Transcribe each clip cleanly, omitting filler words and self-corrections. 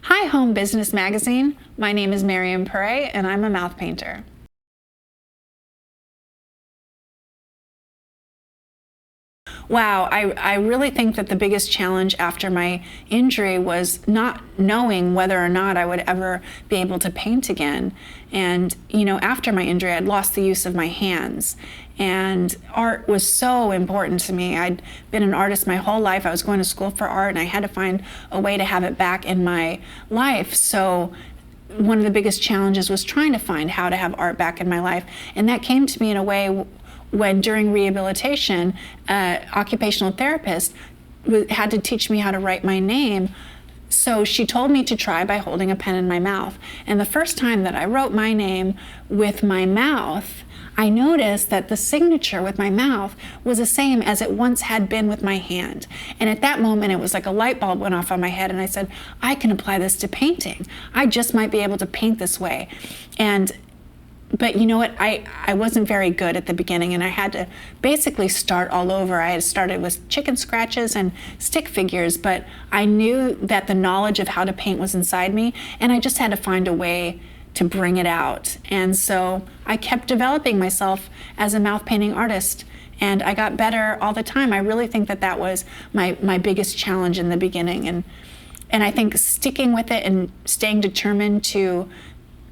Hi, Home Business Magazine. My name is Mariam Pare, and I'm a mouth painter. Wow, I really think that the biggest challenge after my injury was not knowing whether or not I would ever be able to paint again. And, after my injury, I'd lost the use of my hands. And art was so important to me. I'd been an artist my whole life. I was going to school for art, and I had to find a way to have it back in my life. So one of the biggest challenges was trying to find how to have art back in my life. And that came to me in a way when during rehabilitation, an occupational therapist had to teach me how to write my name. So she told me to try by holding a pen in my mouth. And the first time that I wrote my name with my mouth, I noticed that the signature with my mouth was the same as it once had been with my hand. And at that moment, it was like a light bulb went off on my head, and I said, I can apply this to painting. I just might be able to paint this way. But you know what, I wasn't very good at the beginning, and I had to basically start all over. I had started with chicken scratches and stick figures, but I knew that the knowledge of how to paint was inside me, and I just had to find a way to bring it out. And so I kept developing myself as a mouth painting artist, and I got better all the time. I really think that that was my biggest challenge in the beginning, and I think sticking with it and staying determined to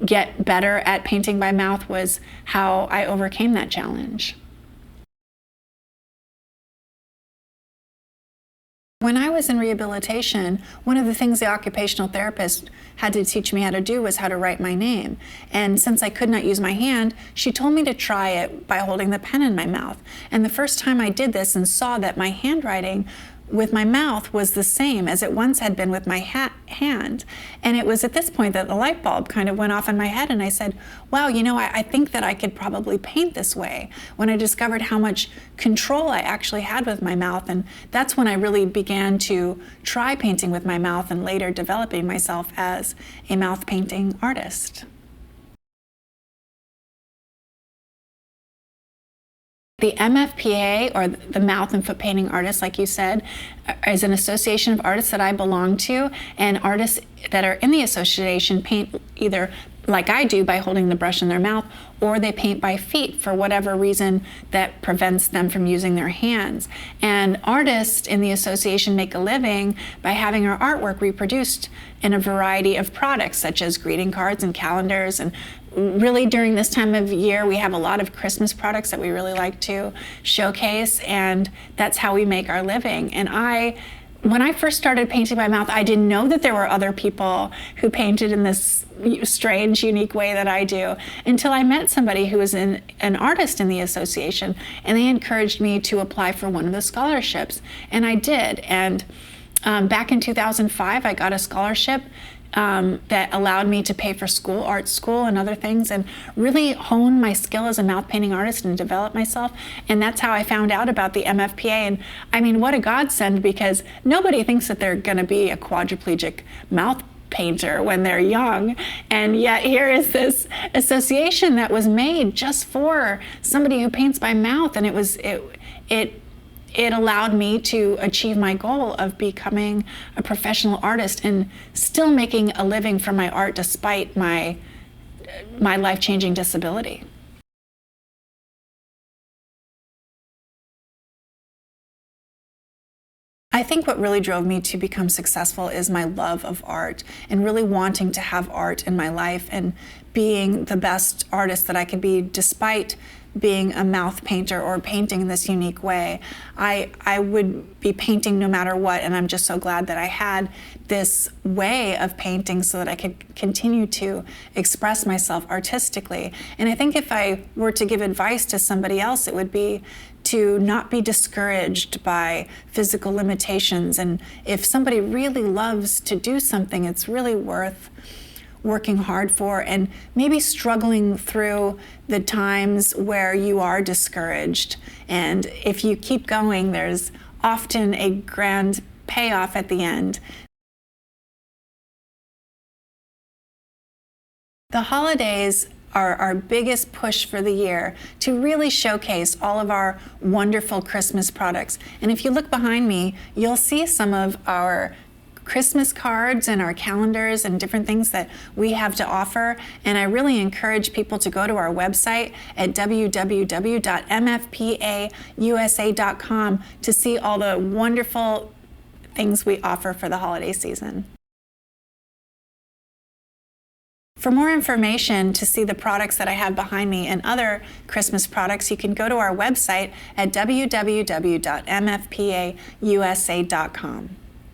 get better at painting by mouth was how I overcame that challenge. When I was in rehabilitation, one of the things the occupational therapist had to teach me how to do was how to write my name. And since I could not use my hand, she told me to try it by holding the pen in my mouth. And the first time I did this and saw that my handwriting with my mouth was the same as it once had been with my hand. And it was at this point that the light bulb kind of went off in my head, and I said, wow, I think that I could probably paint this way, when I discovered how much control I actually had with my mouth. And that's when I really began to try painting with my mouth and later developing myself as a mouth painting artist. The MFPA, or the Mouth and Foot Painting Artists, like you said, is an association of artists that I belong to, and artists that are in the association paint either like I do by holding the brush in their mouth, or they paint by feet for whatever reason that prevents them from using their hands. And artists in the association make a living by having our artwork reproduced in a variety of products, such as greeting cards and calendars. And really during this time of year, we have a lot of Christmas products that we really like to showcase, and that's how we make our living. And when I first started painting by mouth, I didn't know that there were other people who painted in this strange, unique way that I do, until I met somebody who was an artist in the association, and they encouraged me to apply for one of the scholarships, and I did. And back in 2005, I got a scholarship that allowed me to pay for art school and other things, and really hone my skill as a mouth painting artist and develop myself. And that's how I found out about the MFPA. And I mean, what a godsend, because nobody thinks that they're going to be a quadriplegic mouth painter when they're young, and yet here is this association that was made just for somebody who paints by mouth. And it allowed me to achieve my goal of becoming a professional artist and still making a living from my art despite my life-changing disability. I think what really drove me to become successful is my love of art, and really wanting to have art in my life and being the best artist that I could be despite being a mouth painter or painting in this unique way. I would be painting no matter what, and I'm just so glad that I had this way of painting so that I could continue to express myself artistically. And I think if I were to give advice to somebody else, it would be to not be discouraged by physical limitations. And if somebody really loves to do something, it's really worth working hard for, and maybe struggling through the times where you are discouraged. And if you keep going, there's often a grand payoff at the end. The holidays are our biggest push for the year to really showcase all of our wonderful Christmas products. And if you look behind me, you'll see some of our Christmas cards and our calendars and different things that we have to offer. And I really encourage people to go to our website at www.mfpausa.com to see all the wonderful things we offer for the holiday season. For more information to see the products that I have behind me and other Christmas products, you can go to our website at www.mfpausa.com.